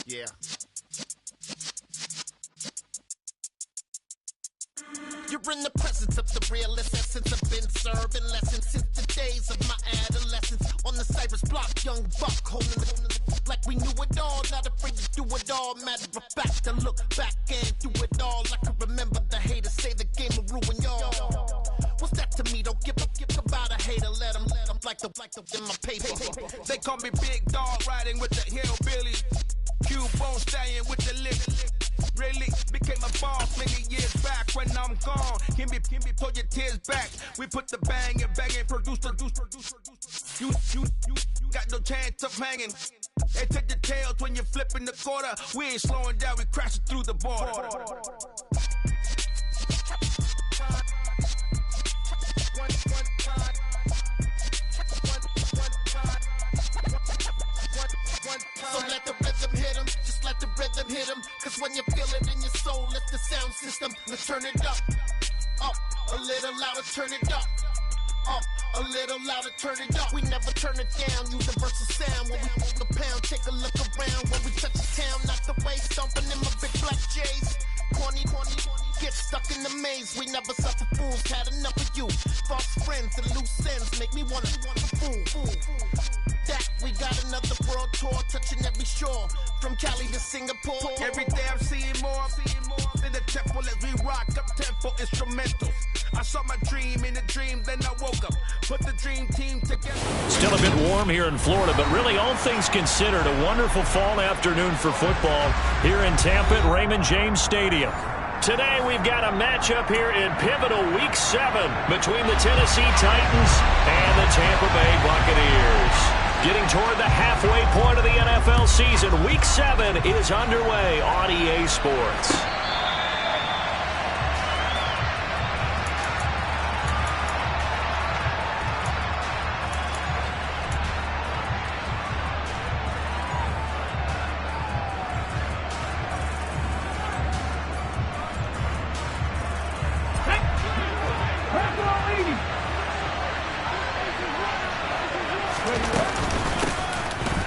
Yeah. You're in the presence of the realest essence. I've been serving lessons since the days of my adolescence. On the Cypress block, young buck holding the like we knew it all. Not afraid to do it all. Matter of fact, to look back and do it all. I can remember the haters say the game will ruin y'all. What's that to me? Don't give about a hater. Let them like the in my paper. They call me Big Dog, riding with the hillbillies. Cubone staying with the lick. Really became a boss many years back. When I'm gone, can be pull your tears back. We put the bang and produce. You got no chance of hanging. They take the tails when you're flipping the quarter. We ain't slowing down, we crashing through the border. So let the rhythm hit 'em, just let the rhythm hit 'em. Cause when you feel it in your soul, it's the sound system. Let's turn it up, a little louder, turn it up, a little louder, turn it up. We never turn it down, universal sound. When we move the pound, take a look around. When we touch the town, not the way, stomping in my big black J's. Corny, get stuck in the maze. We never suffer fools, had enough of you. False friends and loose ends make me wanna fool. That we got another world tour, touching every shore, from Cali to Singapore. Every day I'm seeing more in the temple as we rock up tempo instrumentals. I saw my dream in a dream, then I woke up, put the dream team together. Still a bit warm here in Florida, but really all things considered, a wonderful fall afternoon for football here in Tampa at Raymond James Stadium. Today we've got a matchup here in pivotal Week 7 between the Tennessee Titans and the Tampa Bay Buccaneers. Getting toward the halfway point of the NFL season, Week 7 is underway on EA Sports.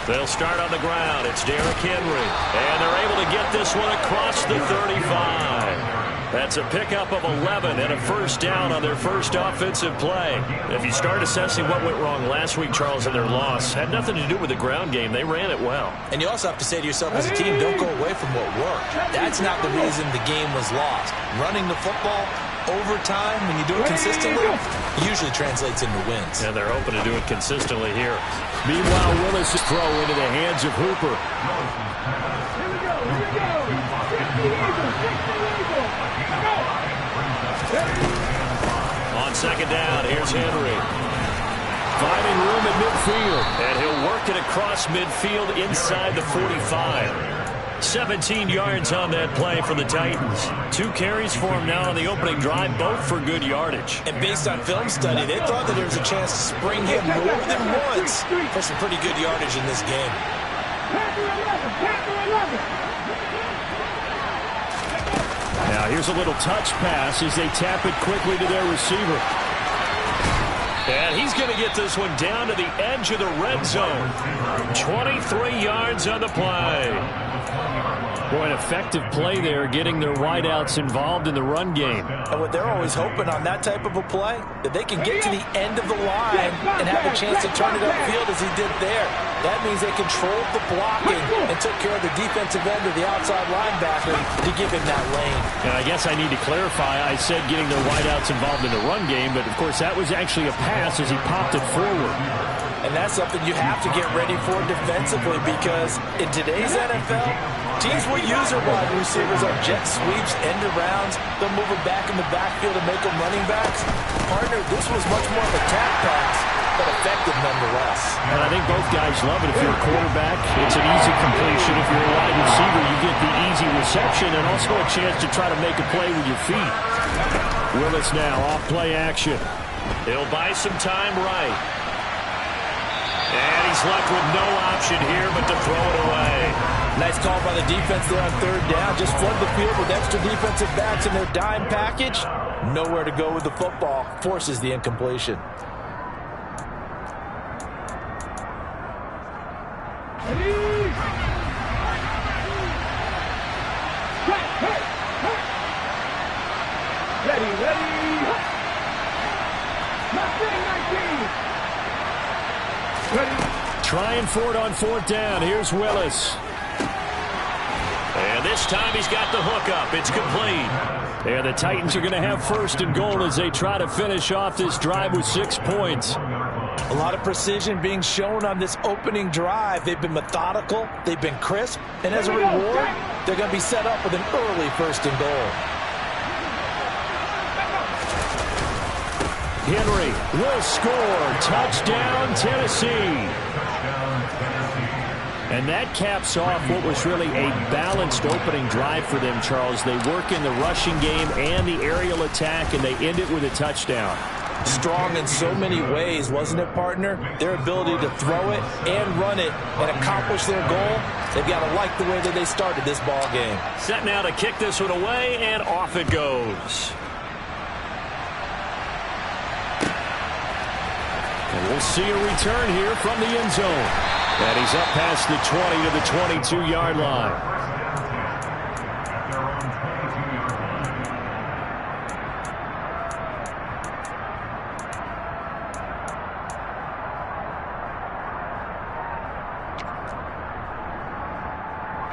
They'll start on the ground. It's Derrick Henry. And they're able to get this one across the 35. That's a pickup of 11 and a first down on their first offensive play. If you start assessing what went wrong last week, Charles, in their loss, had nothing to do with the ground game. They ran it well. And you also have to say to yourself as a team, don't go away from what worked. That's not the reason the game was lost. Running the football over time, when you do it consistently, usually translates into wins. And they're hoping to do it consistently here. Meanwhile, Willis' throw into the hands of Hooper. On second down, here's Henry. Finding room at midfield. And he'll work it across midfield inside the 45. 17 yards on that play for the Titans. 2 carries for him now on the opening drive, both for good yardage. And based on film study, they thought that there was a chance to spring him more than once for some pretty good yardage in this game. Now here's a little touch pass as they tap it quickly to their receiver. And he's going to get this one down to the edge of the red zone. 23 yards on the play. Boy, an effective play there, getting their wideouts involved in the run game. And what they're always hoping on that type of a play, that they can get to the end of the line and have a chance to turn it upfield as he did there. That means they controlled the blocking and took care of the defensive end of the outside linebacker to give him that lane. And I guess I need to clarify, I said getting their wideouts involved in the run game, but of course that was actually a pass as he popped it forward. And that's something you have to get ready for defensively, because in today's NFL, teams will use their wide receivers on jet sweeps, end arounds. They'll move them back in the backfield and make them running backs. Partner, this was much more of a tap pass, but effective nonetheless. And I think both guys love it. If you're a quarterback, it's an easy completion. If you're a wide receiver, you get the easy reception and also a chance to try to make a play with your feet. Willis now off play action. He'll buy some time right. And he's left with no option here but to throw it away. Nice call by the defense there on third down. Just flood the field with extra defensive backs in their dime package. Nowhere to go with the football. Forces the incompletion. Trying for it on 4th down. Here's Willis. And this time he's got the hook up. It's complete. And the Titans are going to have 1st and goal as they try to finish off this drive with 6 points. A lot of precision being shown on this opening drive. They've been methodical. They've been crisp. And as a reward, they're going to be set up with an early 1st and goal. Henry will score. Touchdown, Tennessee. And that caps off what was really a balanced opening drive for them, Charles. They work in the rushing game and the aerial attack, and they end it with a touchdown. Strong in so many ways, wasn't it, partner? Their ability to throw it and run it and accomplish their goal, they've got to like the way that they started this ball game. Set now to kick this one away, and off it goes. And we'll see a return here from the end zone. And he's up past the 20 to the 22-yard line.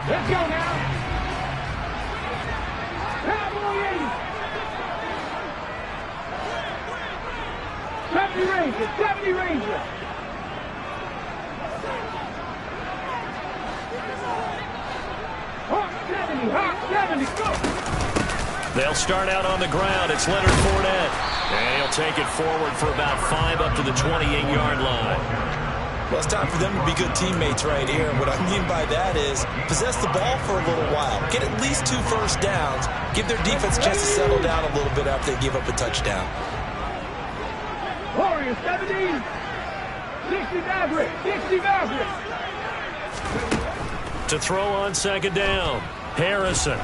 Let's go now. Cowboys. 70 Rangers, 70 Rangers. Hawk 70, go. They'll start out on the ground. It's Leonard Fournette. And he'll take it forward for about 5 up to the 28-yard line. Well, it's time for them to be good teammates right here. And what I mean by that is possess the ball for a little while. Get at least 2 first downs. Give their defense a chance to settle down a little bit after they give up a touchdown. Warriors 70, 60 Maverick, 60 Maverick. To throw on 2nd down. Harrison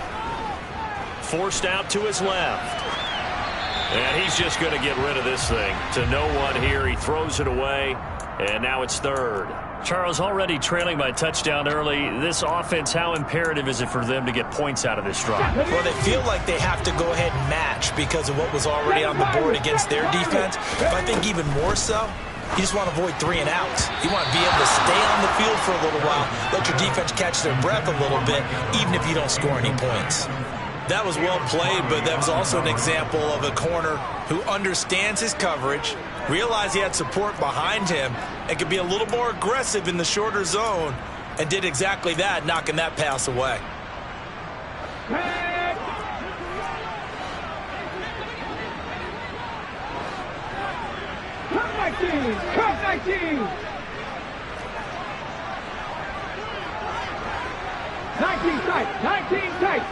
forced out to his left. And he's just going to get rid of this thing. To no one here. He throws it away. And now it's 3rd. Charles, already trailing by touchdown early. This offense, how imperative is it for them to get points out of this drive? Well, they feel like they have to go ahead and match because of what was already on the board against their defense. But I think even more so, you just want to avoid 3 and outs. You want to be able to stay on the field for a little while, let your defense catch their breath a little bit, even if you don't score any points. That was well played, but that was also an example of a corner who understands his coverage, realized he had support behind him, and could be a little more aggressive in the shorter zone, and did exactly that, knocking that pass away. Come 19, come 19. 19 tight, 19 tight.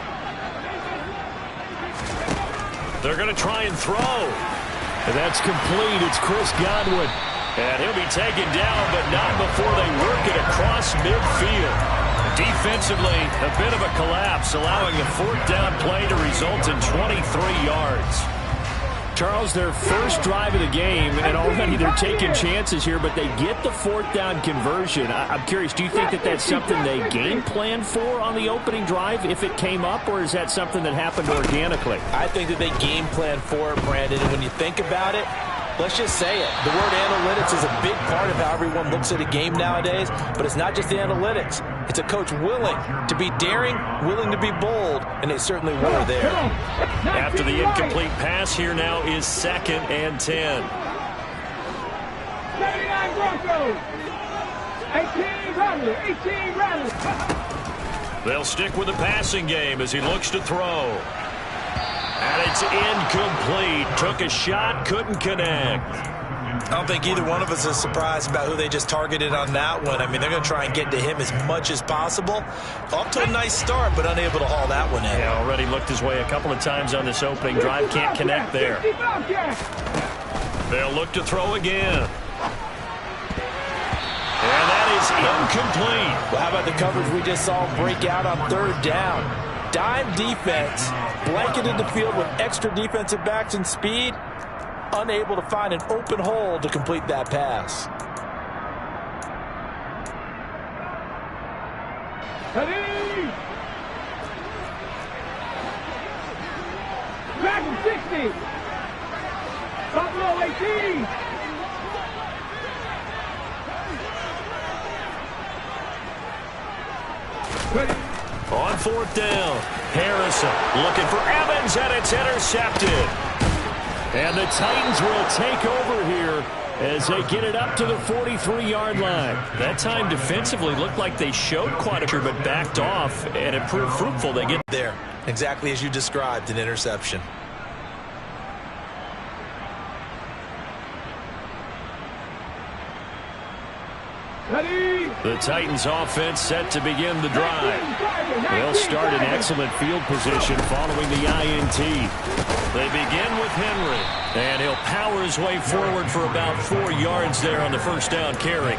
They're going to try and throw. And that's complete. It's Chris Godwin. And he'll be taken down, but not before they work it across midfield. Defensively, a bit of a collapse, allowing a 4th down play to result in 23 yards. Charles, their first drive of the game, and already they're taking chances here, but they get the 4th down conversion. I'm curious, do you think that that's something they game planned for on the opening drive if it came up, or is that something that happened organically? I think that they game planned for it, Brandon, and when you think about it, let's just say it. The word analytics is a big part of how everyone looks at a game nowadays, but it's not just the analytics. It's a coach willing to be daring, willing to be bold, and they certainly were there. After the incomplete pass, here now is 2nd and 10. 79 Broncos. 18 Rattlers, 18 Rattlers. They'll stick with the passing game as he looks to throw. And it's incomplete. Took a shot, couldn't connect. I don't think either one of us is surprised about who they just targeted on that one. I mean, they're going to try and get to him as much as possible. Off to a nice start, but unable to haul that one in. Yeah, already looked his way a couple of times on this opening drive. Can't connect there. They'll look to throw again. And that is incomplete. Well, how about the coverage we just saw break out on 3rd down? Dime defense, blanketed the field with extra defensive backs and speed, unable to find an open hole to complete that pass. Back in 60. Buffalo 18. On fourth down, Harrison looking for Evans, and it's intercepted. And the Titans will take over here as they get it up to the 43-yard line. That time defensively looked like they showed quite a bit, but backed off, and it proved fruitful. They get there, exactly as you described, an interception. The Titans offense set to begin the drive. They'll start in excellent field position following the INT. They begin with Henry, and he'll power his way forward for about 4 yards there on the first down carry.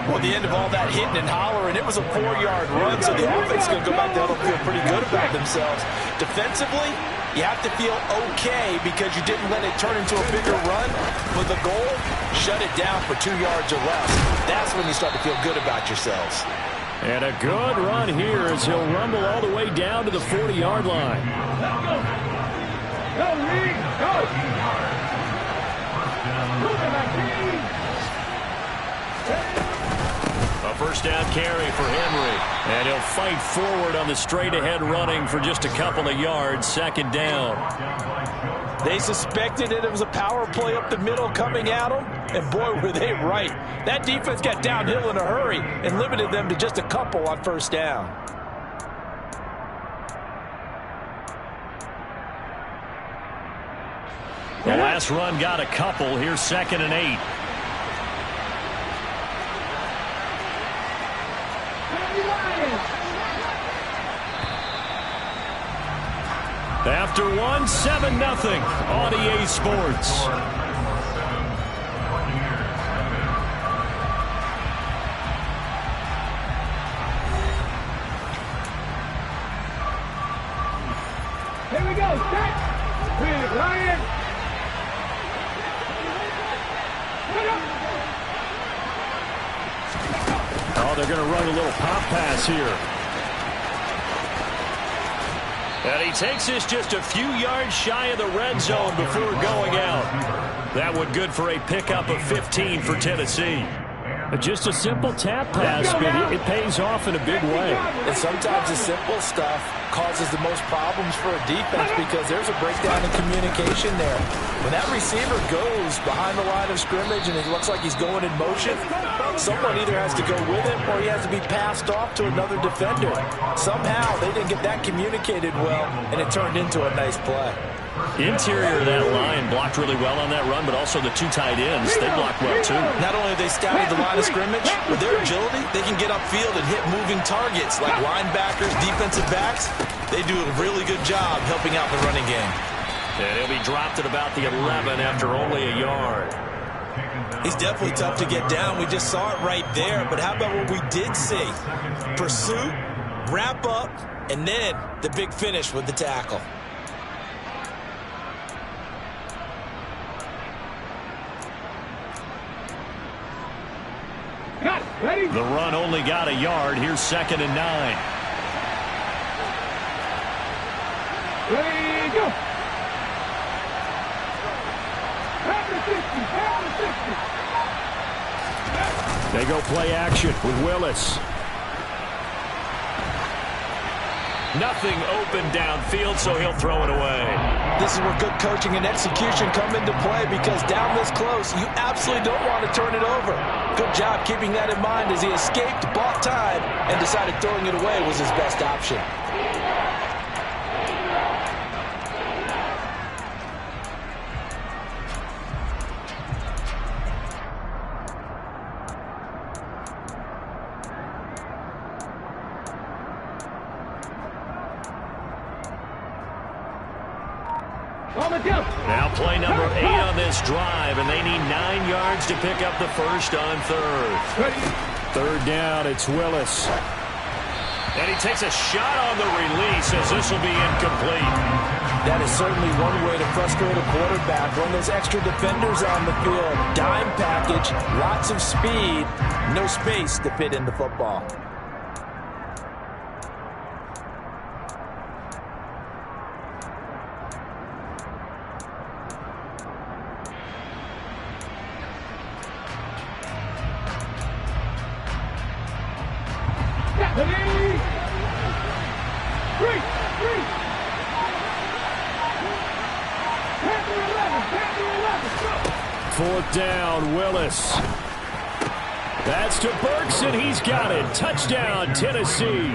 Well, the end of all that hitting and hollering, it was a 4-yard run, so the offense is going to go back there and feel pretty good about themselves. Defensively, you have to feel okay because you didn't let it turn into a bigger run. For the goal, shut it down for 2 yards or less. That's when you start to feel good about yourselves. And a good run here as he'll rumble all the way down to the 40-yard line. Go, Reed, go! A first down carry for Henry. And he'll fight forward on the straight-ahead running for just a couple of yards. Second down. They suspected that it was a power play up the middle coming at them, and boy, were they right. That defense got downhill in a hurry and limited them to just a couple on first down. The last run got a couple. Here's 2nd and 8. After one, 7-0 on EA Sports. Here we go, set! Big Ryan! Oh, they're going to run a little pop pass here. And he takes this just a few yards shy of the red zone before going out. That would good for a pickup of 15 for Tennessee. Just a simple tap pass, but it pays off in a big way. And sometimes the simple stuff causes the most problems for a defense because there's a breakdown in communication there. When that receiver goes behind the line of scrimmage and it looks like he's going in motion, someone either has to go with him or he has to be passed off to another defender. Somehow they didn't get that communicated well, and it turned into a nice play. Interior of that line blocked really well on that run, but also the 2 tight ends, they blocked well too. Not only have they scouted the line of scrimmage, with their agility, they can get upfield and hit moving targets like linebackers, defensive backs. They do a really good job helping out the running game. And he'll be dropped at about the 11 after only a yard. He's definitely tough to get down. We just saw it right there, but how about what we did see? Pursuit, wrap up, and then the big finish with the tackle. The run only got a yard. Here's 2nd and 9. Ready, go! They go play action with Willis. Nothing open downfield, so he'll throw it away. This is where good coaching and execution come into play because down this close, you absolutely don't want to turn it over. Good job keeping that in mind as he escaped, bought time, and decided throwing it away was his best option. Now play number 8 on this drive, and they need 9 yards to pick up the first on 3rd. 3rd down, it's Willis. And he takes a shot on the release as this will be incomplete. That is certainly one way to frustrate a quarterback. Run those extra defenders on the field. Dime package, lots of speed, no space to fit in the football. Fourth down, Willis. That's to Burks, and he's got it. Touchdown, Tennessee.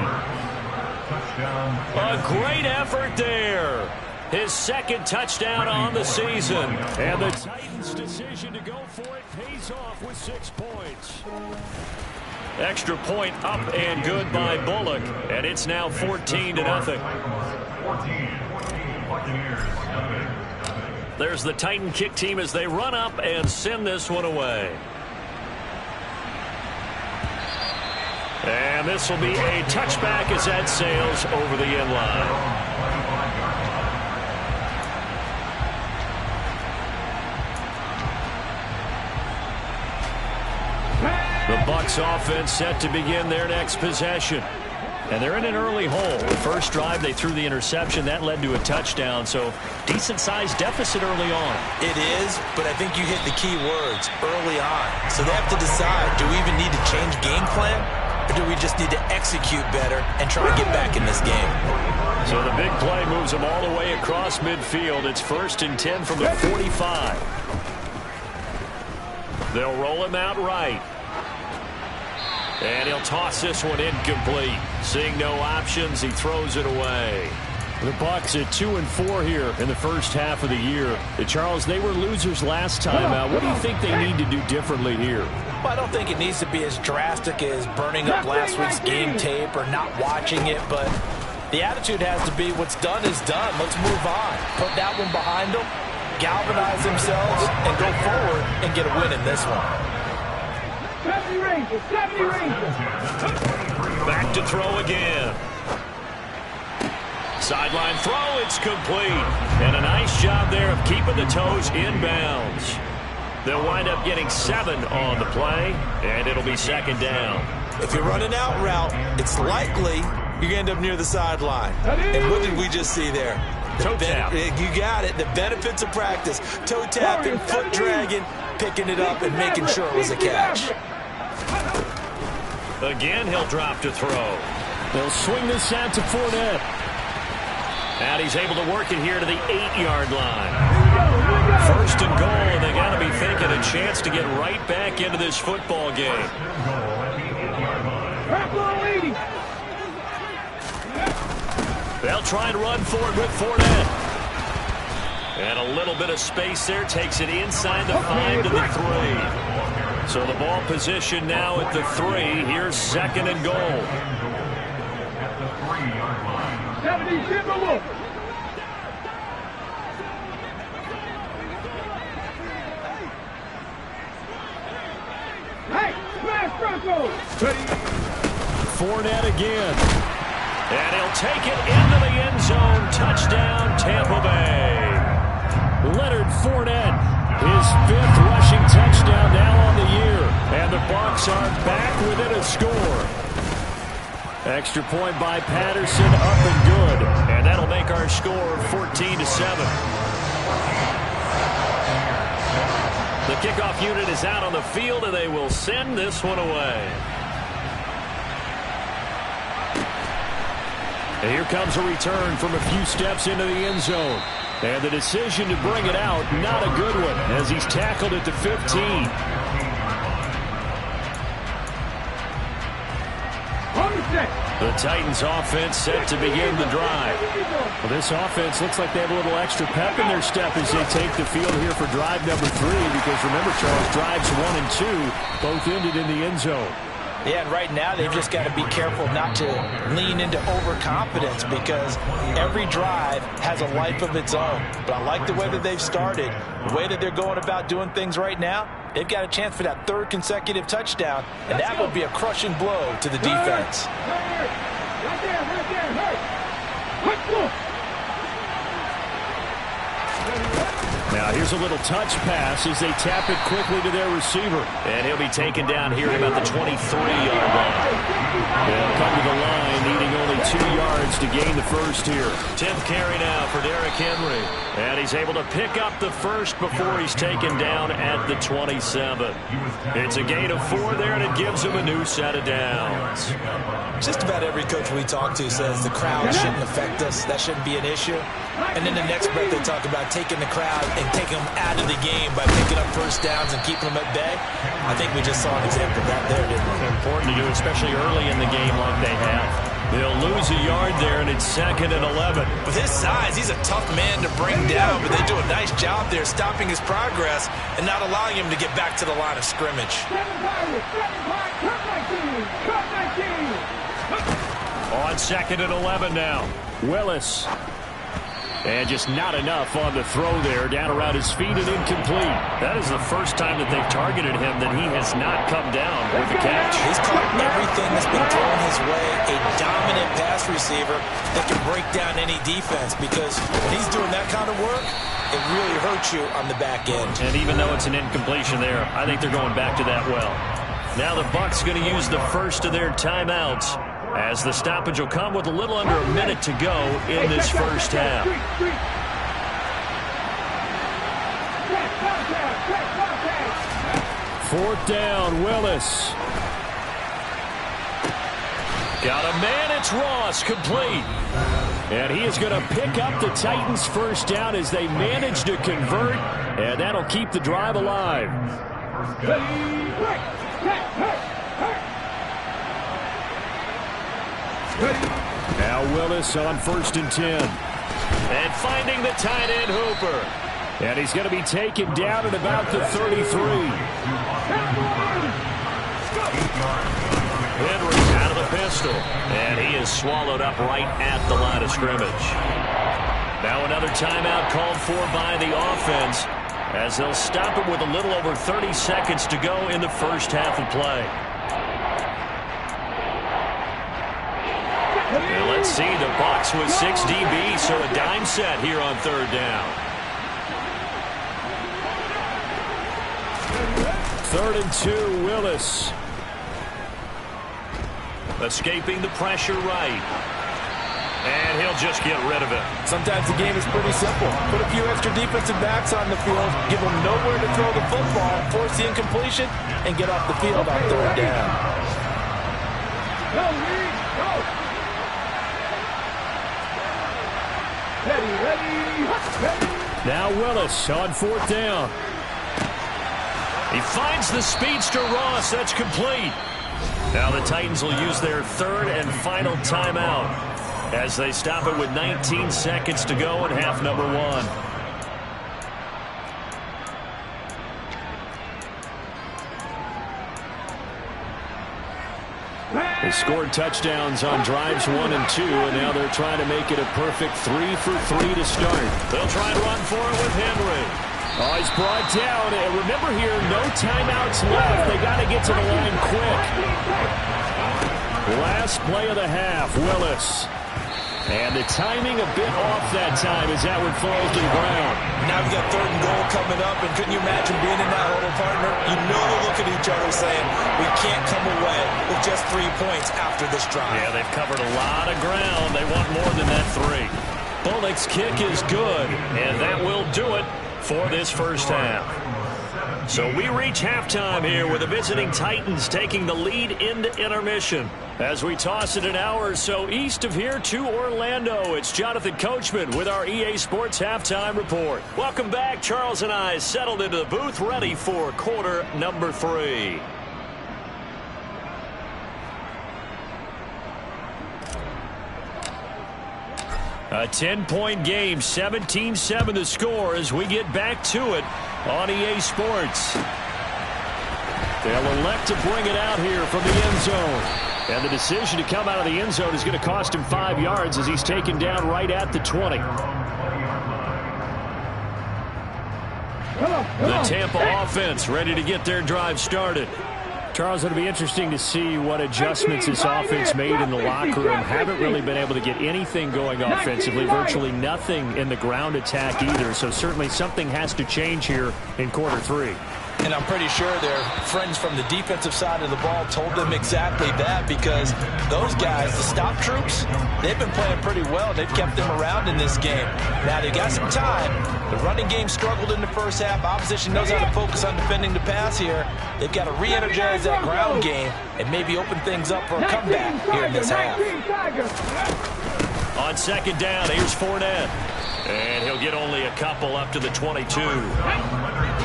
A great effort there. His second touchdown on the season. And the Titans' decision to go for it pays off with 6 points. Extra point up and good by Bullock. And it's now 14-0. There's the Titan kick team as they run up and send this one away. And this will be a touchback as that sails over the end line. The Bucs offense set to begin their next possession. And they're in an early hole. The first drive, they threw the interception. That led to a touchdown. So decent-sized deficit early on. It is, but I think you hit the key words, early on. So they have to decide, do we even need to change game plan? Or do we just need to execute better and try and get back in this game? So the big play moves them all the way across midfield. It's 1st and 10 from the 45. They'll roll him out right. And he'll toss this one incomplete. Seeing no options, he throws it away. The Bucs at 2-4 here in the first half of the year. Charles, they were losers last time out. What do you think they need to do differently here? Well, I don't think it needs to be as drastic as burning up last week's game tape or not watching it, but the attitude has to be what's done is done. Let's move on. Put that one behind them, galvanize themselves, and go forward and get a win in this one. 70 Rangers, 70 Rangers. Back to throw again. Sideline throw, it's complete. And a nice job there of keeping the toes inbounds. They'll wind up getting 7 on the play, and it'll be 2nd down. If you're running out route, it's likely you're going to end up near the sideline. And what did we just see there? Toe tap. You got it. The benefits of practice. Toe tapping, foot dragging, picking it up, and making sure it was a catch. Again, he'll drop to throw. They'll swing this out to Fournette. And he's able to work it here to the 8-yard line. 1st and goal, and they got to be thinking a chance to get right back into this football game. They'll try and run for it with Fournette. And a little bit of space there takes it inside the 5 to the 3. So the ball position now at the 3. Here's 2nd and goal. 70 Timberwolves. Hey, smash Broncos. Fournette again. And he'll take it into the end zone. Touchdown, Tampa Bay. Leonard Fournette, his 5th rushing touchdown now on the year. And the Bucs are back within a score. Extra point by Patterson, up and good. And that'll make our score 14-7. The kickoff unit is out on the field, and they will send this one away. And here comes a return from a few steps into the end zone. And the decision to bring it out, not a good one, as he's tackled at the 15. The Titans offense set to begin the drive. Well, this offense looks like they have a little extra pep in their step as they take the field here for drive number 3, because remember, Charles, drives 1 and 2 both ended in the end zone. Yeah, and right now they've just got to be careful not to lean into overconfidence, because every drive has a life of its own. But I like the way that they've started, the way that they're going about doing things right now. They've got a chance for that 3rd consecutive touchdown, and that would be a crushing blow to the defense. Right there. Now here's a little touch pass as they tap it quickly to their receiver. And he'll be taken down here at about the 23-yard line. They'll come to the line needing only 2 yards yards to gain the first here. 10th carry now for Derrick Henry. And he's able to pick up the first before he's taken down at the 27. It's a gain of 4 there, and it gives him a new set of downs. Just about every coach we talk to says the crowd shouldn't affect us. That shouldn't be an issue. And then the next breath they talk about taking the crowd and taking them out of the game by picking up first downs and keeping them at bay. I think we just saw an example of that there, didn't we? Important to do, especially early in the game like they have. They'll lose a yard there, and it's 2nd and 11. With his size, he's a tough man to bring down, but they do a nice job there stopping his progress and not allowing him to get back to the line of scrimmage. On 2nd and 11 now. Willis. And just not enough on the throw there. Down around his feet and incomplete. That is the first time that they've targeted him that he has not come down with the catch. He's caught everything that's been thrown his way. A dominant pass receiver that can break down any defense, because when he's doing that kind of work, it really hurts you on the back end. And even though it's an incompletion there, I think they're going back to that well. Now the Bucs going to use the first of their timeouts, as the stoppage will come with a little under a minute to go in this first half. 4th down, Willis. Got a man, it's Ross, complete. And he is going to pick up the Titans' first down as they manage to convert, and that'll keep the drive alive. Now Willis on 1st and 10. And finding the tight end Hooper. And he's going to be taken down at about the 33. Henry out of the pistol. And he is swallowed up right at the line of scrimmage. Now another timeout called for by the offense, as they'll stop it with a little over 30 seconds to go in the first half of play. And let's see, the Bucs with 6 DBs, so a dime set here on 3rd down. 3rd and 2, Willis. Escaping the pressure right. And he'll just get rid of it. Sometimes the game is pretty simple. Put a few extra defensive backs on the field, give them nowhere to throw the football, force the incompletion, and get off the field on 3rd down. Now Willis on 4th down. He finds the speedster Ross. That's complete. Now the Titans will use their 3rd and final timeout as they stop it with 19 seconds to go in half number 1. They scored touchdowns on drives 1 and 2, and now they're trying to make it a perfect 3 for 3 to start. They'll try and run for it with Henry. Oh, he's brought down. And remember here, no timeouts left. They got to get to the line quick. Last play of the half, Willis. And the timing a bit off that time as that one falls to the ground. Now we've got 3rd and goal coming up, and couldn't you imagine being in that huddle, partner? You know they look at each other saying, we can't come away with just 3 points after this drive. Yeah, they've covered a lot of ground. They want more than that 3. Bullock's kick is good, and that will do it for this first half. So we reach halftime here with the visiting Titans taking the lead into intermission. As we toss it an hour or so east of here to Orlando, it's Jonathan Coachman with our EA Sports Halftime Report. Welcome back. Charles and I settled into the booth, ready for quarter number 3. A 10-point game, 17-7 the score as we get back to it on EA Sports. They'll elect to bring it out here from the end zone. And the decision to come out of the end zone is going to cost him 5 yards as he's taken down right at the 20. The Tampa offense ready to get their drive started. Charles, it'll be interesting to see what adjustments this offense made in the locker room. Haven't really been able to get anything going offensively, virtually nothing in the ground attack either. So certainly something has to change here in quarter 3. And I'm pretty sure their friends from the defensive side of the ball told them exactly that, because those guys, the stop troops, they've been playing pretty well. They've kept them around in this game. Now, they got some time. The running game struggled in the first half. Opposition knows how to focus on defending the pass here. They've got to re-energize that ground game and maybe open things up for a comeback here in this half. On second down, here's Fournette. And he'll get only a couple up to the 22.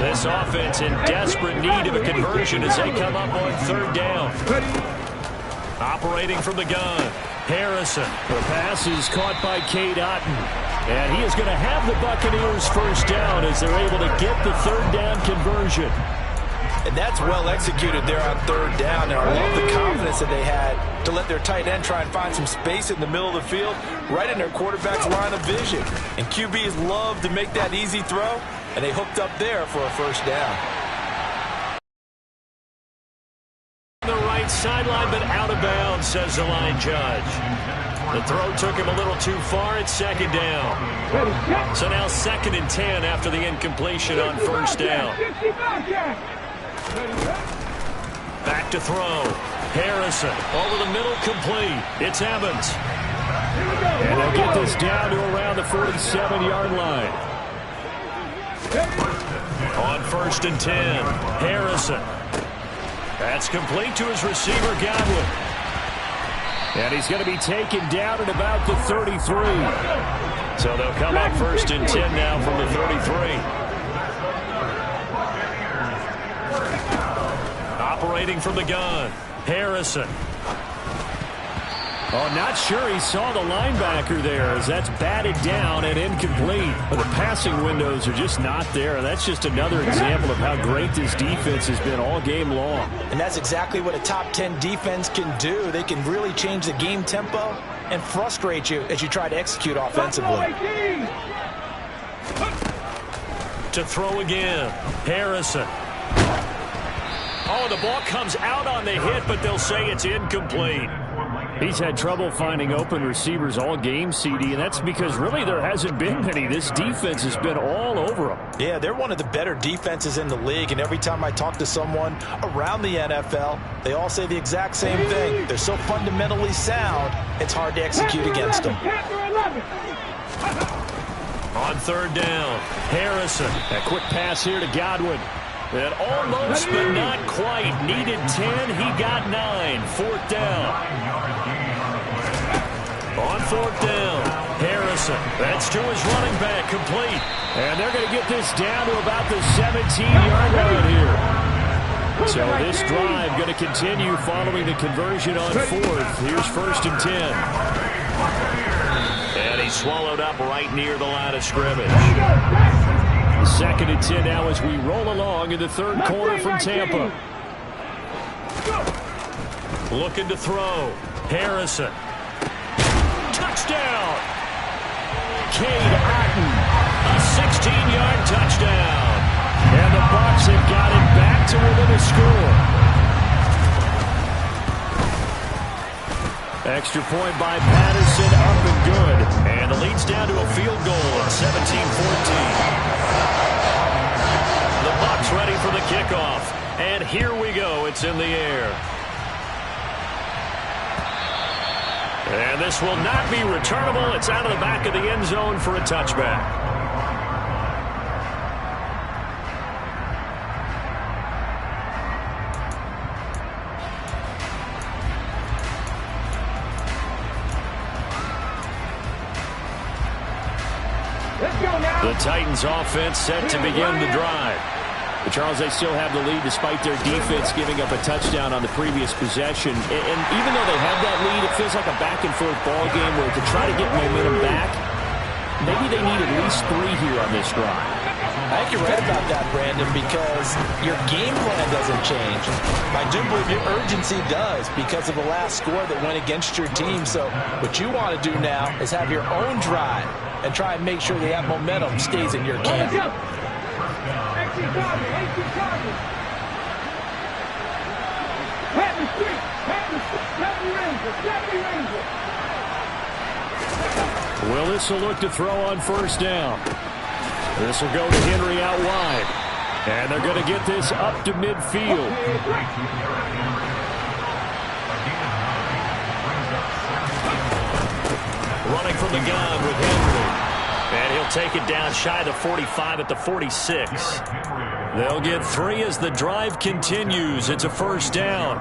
This offense in desperate need of a conversion as they come up on third down. Operating from the gun, Harrison. The pass is caught by Cade Otton. And he is going to have the Buccaneers first down as they're able to get the third down conversion. And that's well executed there on third down. And I love the confidence that they had to let their tight end try and find some space in the middle of the field, right in their quarterback's line of vision. And QBs love to make that easy throw, and they hooked up there for a first down. The right sideline, but out of bounds, says the line judge. The throw took him a little too far at second down. So now 2nd and 10 after the incompletion on first down. Back to throw. Harrison over the middle, complete. It's Evans. And they'll get this down to around the 47-yard line. On 1st and 10, Harrison. That's complete to his receiver, Godwin. And he's going to be taken down at about the 33. So they'll come up 1st and 10 now from the 33. Operating from the gun, Harrison. Oh, not sure he saw the linebacker there as that's batted down and incomplete. But the passing windows are just not there. That's just another example of how great this defense has been all game long. And that's exactly what a top 10 defense can do. They can really change the game tempo and frustrate you as you try to execute offensively. To throw again, Harrison. Oh, the ball comes out on the hit, but they'll say it's incomplete. He's had trouble finding open receivers all game, CD, and that's because really there hasn't been many. This defense has been all over them. Yeah, they're one of the better defenses in the league, and every time I talk to someone around the NFL, they all say the exact same thing. They're so fundamentally sound, it's hard to execute against them. On third down, Harrison. A quick pass here to Godwin. And almost, but not quite. Needed 10. He got 9. 4th down. On 4th down, Harrison. That's to his running back. Complete. And they're going to get this down to about the 17-yard line here. So this drive going to continue following the conversion on 4th. Here's 1st and 10. And he's swallowed up right near the line of scrimmage. 2nd and 10 now as we roll along in the third quarter from Tampa. Looking to throw. Harrison. Touchdown! Cade Otton. A 16-yard touchdown. And the Bucs have got it back to within a score. Extra point by Patterson, up and good. And the lead's down to a field goal at 17-14. The Bucs ready for the kickoff. And here we go. It's in the air. And this will not be returnable. It's out of the back of the end zone for a touchback. The Titans offense set to begin the drive. But Charles, they still have the lead despite their defense giving up a touchdown on the previous possession. And even though they have that lead, it feels like a back-and-forth ball game where to try to get momentum back, maybe they need at least 3 here on this drive. I think you're right about that, Brandon, because your game plan doesn't change. I do believe your urgency does because of the last score that went against your team. So what you want to do now is have your own drive and try and make sure that momentum stays in your camp. Willis will look to throw on 1st down. This will go to Henry out wide. And they're going to get this up to midfield. Running from the gun with Henry. And he'll take it down shy of the 45 at the 46. They'll get 3 as the drive continues. It's a first down.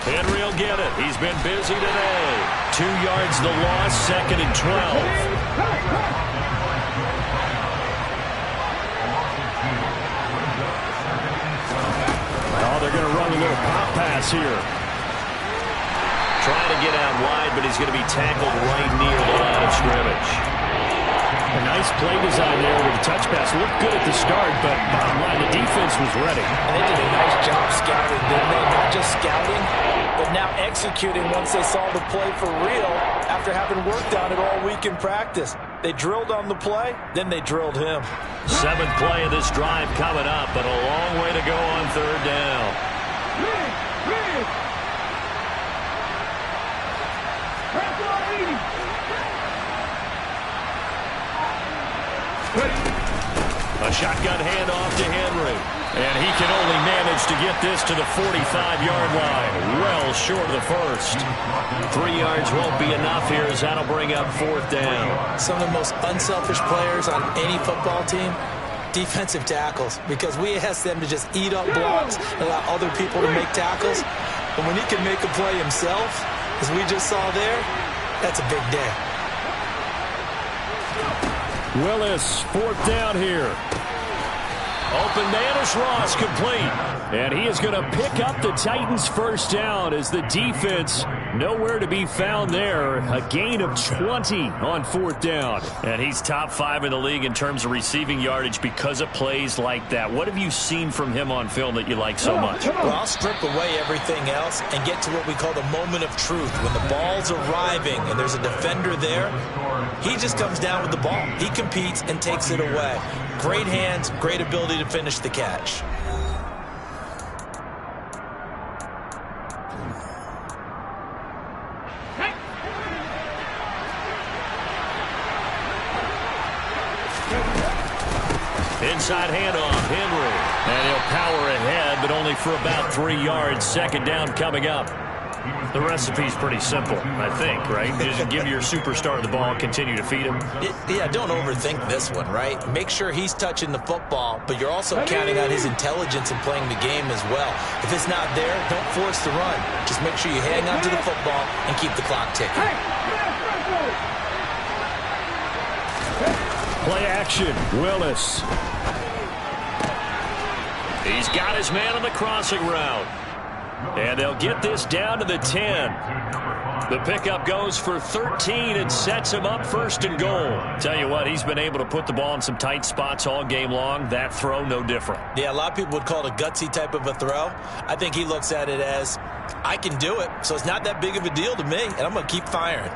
Henry will get it. He's been busy today. 2 yards the loss, 2nd and 12. They're going to run a little pop pass here. Trying to get out wide, but he's going to be tackled right near the line of scrimmage. A nice play design there with a touch pass. Looked good at the start, but bottom line, the defense was ready. And they did a nice job scouting, didn't they? Not just scouting, but now executing once they saw the play for real after having worked on it all week in practice. They drilled on the play, then they drilled him. 7th play of this drive coming up, but a long way to go on 3rd down. A shotgun handoff to Henry. And he can only manage to get this to the 45-yard line. Well short of the first. 3 yards won't be enough here as that'll bring up 4th down. Some of the most unselfish players on any football team, defensive tackles, because we ask them to just eat up blocks and allow other people to make tackles. But when he can make a play himself, as we just saw there, that's a big day. Willis, 4th down here. Open man is Ross, complete. And he is going to pick up the Titans' first down as the defense nowhere to be found there. A gain of 20 on 4th down. And he's top 5 in the league in terms of receiving yardage because of plays like that. What have you seen from him on film that you like so much? Well, I'll strip away everything else and get to what we call the moment of truth. When the ball's arriving and there's a defender there, he just comes down with the ball. He competes and takes it away. Great hands, great ability to finish the catch. Inside handoff, Henry. And he'll power ahead, but only for about 3 yards. 2nd down coming up. The recipe's pretty simple, I think, right? Just give your superstar the ball, continue to feed him. Yeah, don't overthink this one, right? Make sure he's touching the football, but you're also counting on his intelligence in playing the game as well. If it's not there, don't force the run. Just make sure you hang on to the football and keep the clock ticking. Play action, Willis. He's got his man on the crossing route. And they'll get this down to the 10. The pickup goes for 13 and sets him up 1st and goal. Tell you what, he's been able to put the ball in some tight spots all game long. That throw, no different. Yeah, a lot of people would call it a gutsy type of a throw. I think he looks at it as, I can do it, so it's not that big of a deal to me, and I'm going to keep firing.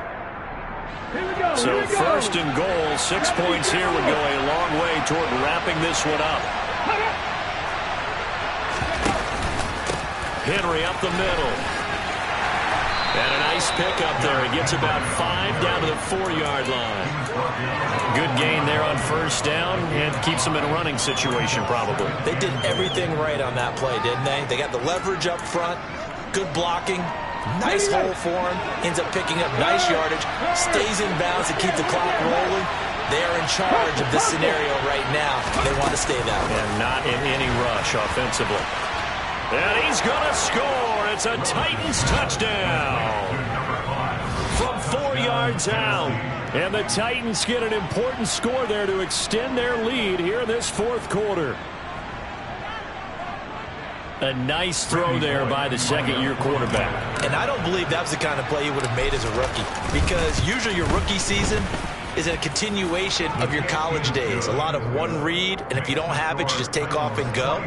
So 1st and goal, 6 points here would go a long way toward wrapping this one up. Henry up the middle. And a nice pickup there. He gets about 5 down to the 4-yard line. Good gain there on 1st down and keeps him in a running situation probably. They did everything right on that play, didn't they? They got the leverage up front, good blocking, nice hole for him, ends up picking up nice yardage, stays in bounds to keep the clock rolling. They're in charge of this scenario right now. They want to stay that way. And not in any rush offensively. And he's going to score. It's a Titans touchdown from 4 yards out. And the Titans get an important score there to extend their lead here in this 4th quarter. A nice throw there by the 2nd-year quarterback. And I don't believe that was the kind of play he would have made as a rookie, because usually your rookie season is a continuation of your college days. A lot of one read, and if you don't have it, you just take off and go.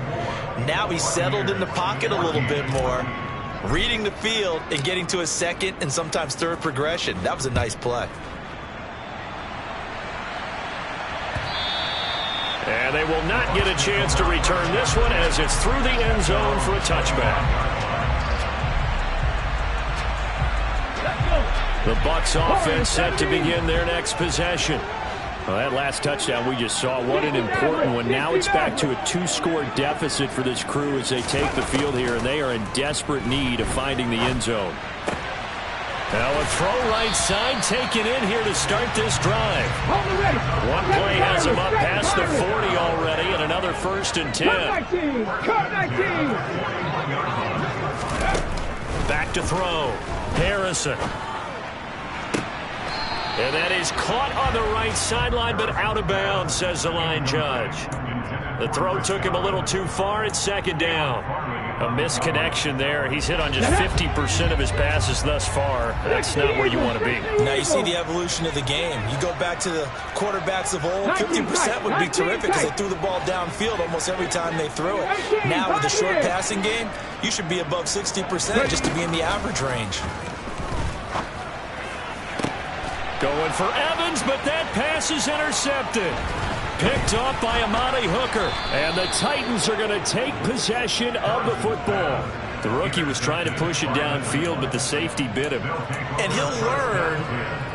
Now he's settled in the pocket a little bit more, reading the field and getting to a 2nd and sometimes 3rd progression. That was a nice play. And they will not get a chance to return this one as it's through the end zone for a touchback. The Bucs offense set to begin their next possession. Well, that last touchdown we just saw, what an important one. Now it's back to a 2-score deficit for this crew as they take the field here, and they are in desperate need of finding the end zone. Now a throw right side taken in here to start this drive. One play has him up past the 40 already, and another 1st and 10. Back to throw. Harrison. And that is caught on the right sideline, but out of bounds, says the line judge. The throw took him a little too far. It's 2nd down. A misconnection there. He's hit on just 50% of his passes thus far. That's not where you want to be. Now you see the evolution of the game. You go back to the quarterbacks of old, 50% would be terrific because they threw the ball downfield almost every time they threw it. Now with the short passing game, you should be above 60% just to be in the average range. Going for Evans, but that pass is intercepted. Picked off by Amani Hooker. And the Titans are going to take possession of the football. The rookie was trying to push it downfield, but the safety bit him. And he'll learn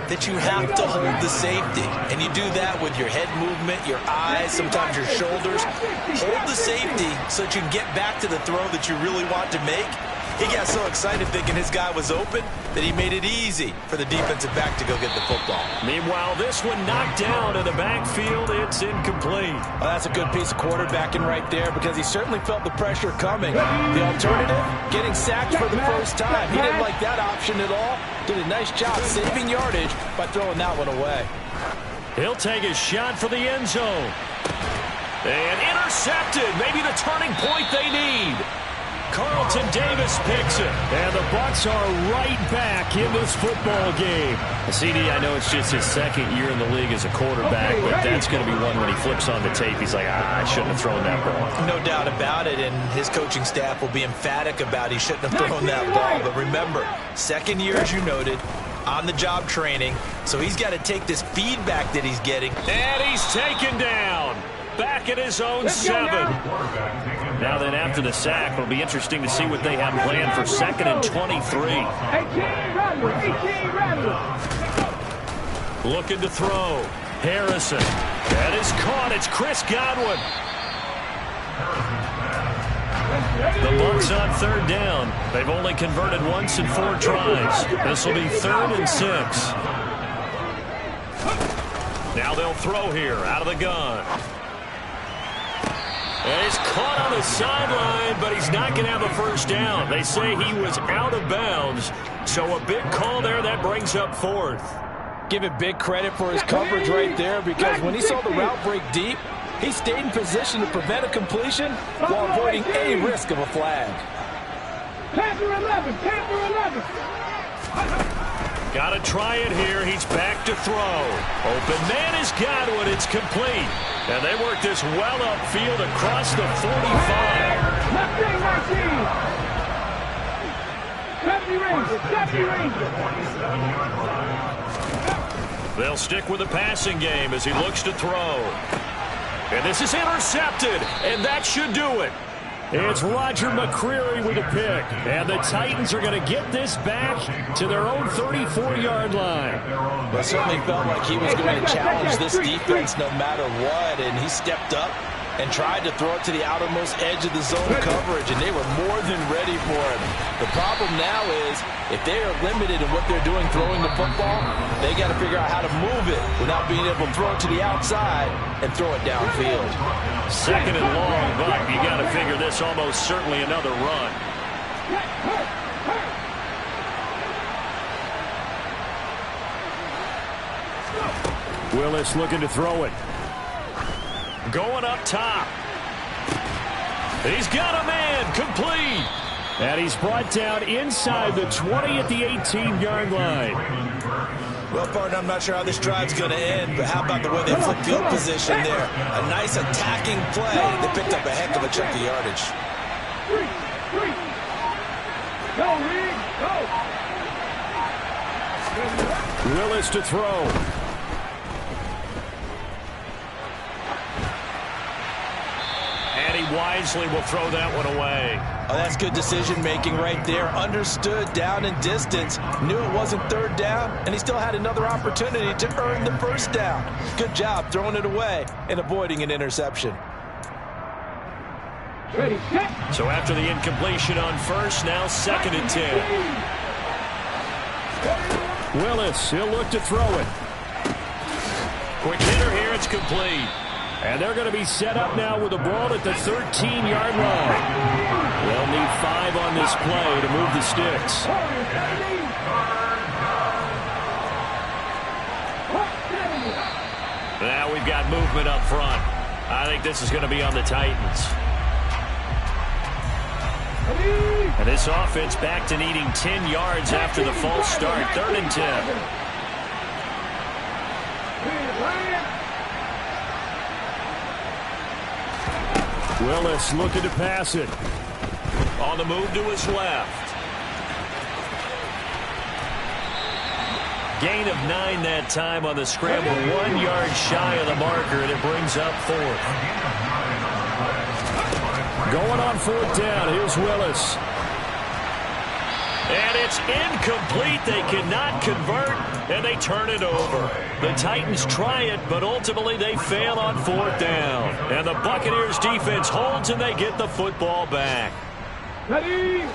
that you have to hold the safety. And you do that with your head movement, your eyes, sometimes your shoulders. Hold the safety so that you can get back to the throw that you really want to make. He got so excited thinking his guy was open that he made it easy for the defensive back to go get the football. Meanwhile, this one knocked down in the backfield. It's incomplete. Well, that's a good piece of quarterbacking right there because he certainly felt the pressure coming. The alternative, getting sacked for the first time. He didn't like that option at all. Did a nice job saving yardage by throwing that one away. He'll take a shot for the end zone. And intercepted. Maybe the turning point they need. Carlton Davis picks it. And the Bucs are right back in this football game. CD, I know it's just his 2nd year in the league as a quarterback, but that's going to be one when he flips on the tape. He's like, I shouldn't have thrown that ball. No doubt about it, and his coaching staff will be emphatic about he shouldn't have thrown that ball. But remember, 2nd year, as you noted, on-the-job training, so he's got to take this feedback that he's getting. And he's taken down. Back at his own 7. Now then, after the sack, it'll be interesting to see what they have planned for 2nd and 23. Looking to throw. Harrison. That is caught. It's Chris Godwin. The Bucs on 3rd down. They've only converted once in 4 tries. This will be 3rd and 6. Now they'll throw here out of the gun. And he's caught on the sideline, but he's not going to have a first down. They say he was out of bounds, so a big call there. That brings up 4th. Give it big credit for his coverage right there because when he saw the route break deep, he stayed in position to prevent a completion while avoiding any risk of a flag. Panther 11, Panther 11. Got to try it here. He's back to throw. Open man is Godwin. It's complete. And they work this well upfield across the 45. Left wing 19. 70 Rangers. They'll stick with the passing game as he looks to throw. And this is intercepted. And that should do it. It's Roger McCreary with a pick. And the Titans are going to get this back to their own 34-yard line. Well, it certainly felt like he was going to challenge this defense no matter what. And he stepped up and tried to throw it to the outermost edge of the zone coverage. And they were more than ready for him. The problem now is if they are limited in what they're doing throwing the football, they got to figure out how to move it without being able to throw it to the outside and throw it downfield. 2nd and long, but you got to figure this almost certainly another run. Willis looking to throw it. Going up top. He's got a man, complete. And he's brought down inside the 20 at the 18-yard line. Well, partner, I'm not sure how this drive's going to end, but how about the way they flip field position there? A nice attacking play. They picked up a heck of a chunk of yardage. Go, Reed, go. Willis to throw. And he wisely will throw that one away. Oh, that's good decision-making right there. Understood down and distance. Knew it wasn't third down, and he still had another opportunity to earn the first down. Good job throwing it away and avoiding an interception. Ready, set. So after the incompletion on first, now 2nd and 10. Willis, he'll look to throw it. Quick hitter here, it's complete. And they're going to be set up now with the ball at the 13-yard line. They'll need 5 on this play to move the sticks. Now we've got movement up front. I think this is going to be on the Titans. And this offense back to needing 10 yards after the false start. 3rd and 10. Willis looking to pass it. On the move to his left. Gain of 9 that time on the scramble. 1 yard shy of the marker, and it brings up 4th. Going on 4th down. Here's Willis. And it's incomplete. They cannot convert, and they turn it over. The Titans try it, but ultimately they fail on 4th down. And the Buccaneers defense holds, and they get the football back. Ready.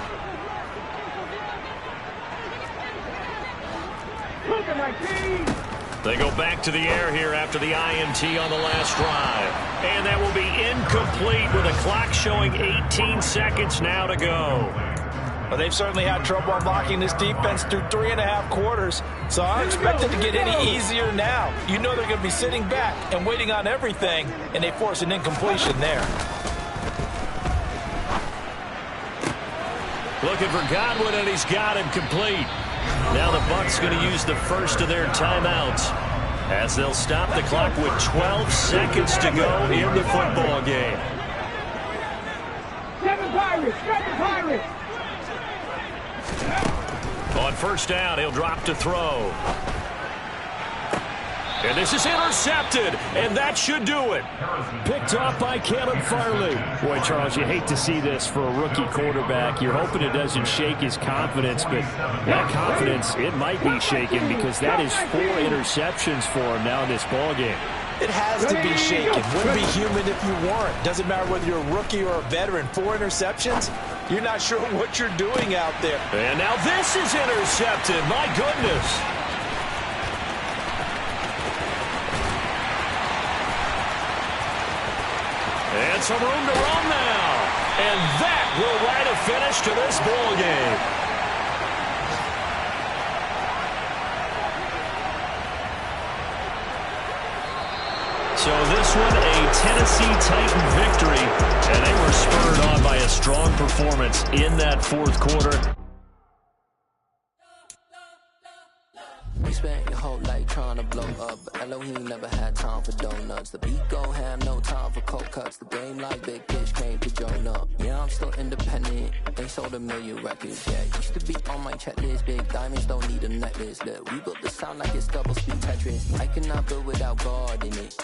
Look at my team. They go back to the air here after the INT on the last drive. And that will be incomplete with the clock showing 18 seconds now to go. Well, they've certainly had trouble unlocking this defense through 3.5 quarters, so I don't expect it to get any easier now. You know they're going to be sitting back and waiting on everything, and they force an incompletion there. Looking for Godwin, and he's got him complete. Now the Bucs going to use the first of their timeouts as they'll stop the clock with 12 seconds to go in the football game. 7 Pirates, 7 Pirates. On 1st down, he'll drop to throw. And this is intercepted, and that should do it. Picked off by Caleb Farley. Boy, Charles, you hate to see this for a rookie quarterback. You're hoping it doesn't shake his confidence, but that confidence, it might be shaken because that is 4 interceptions for him now in this ballgame. It has to be shaken. Wouldn't be human if you weren't. Doesn't matter whether you're a rookie or a veteran. 4 interceptions, you're not sure what you're doing out there. And now this is intercepted. My goodness. And some room to run now. And that will write a finish to this ball game. So this one, a Tennessee Titan victory, and they were spurred on by a strong performance in that 4th quarter. You spent your whole life trying to blow up, but Elohim never had time for donuts. The beat gon' have no time for cold cuts. The game like Big Fish came to join up. Yeah, I'm still independent. They sold 1 million records. Yeah, used to be on my checklist. Big diamonds don't need a necklace. Look, we built the sound like it's double speed Tetris. I cannot build without God in it.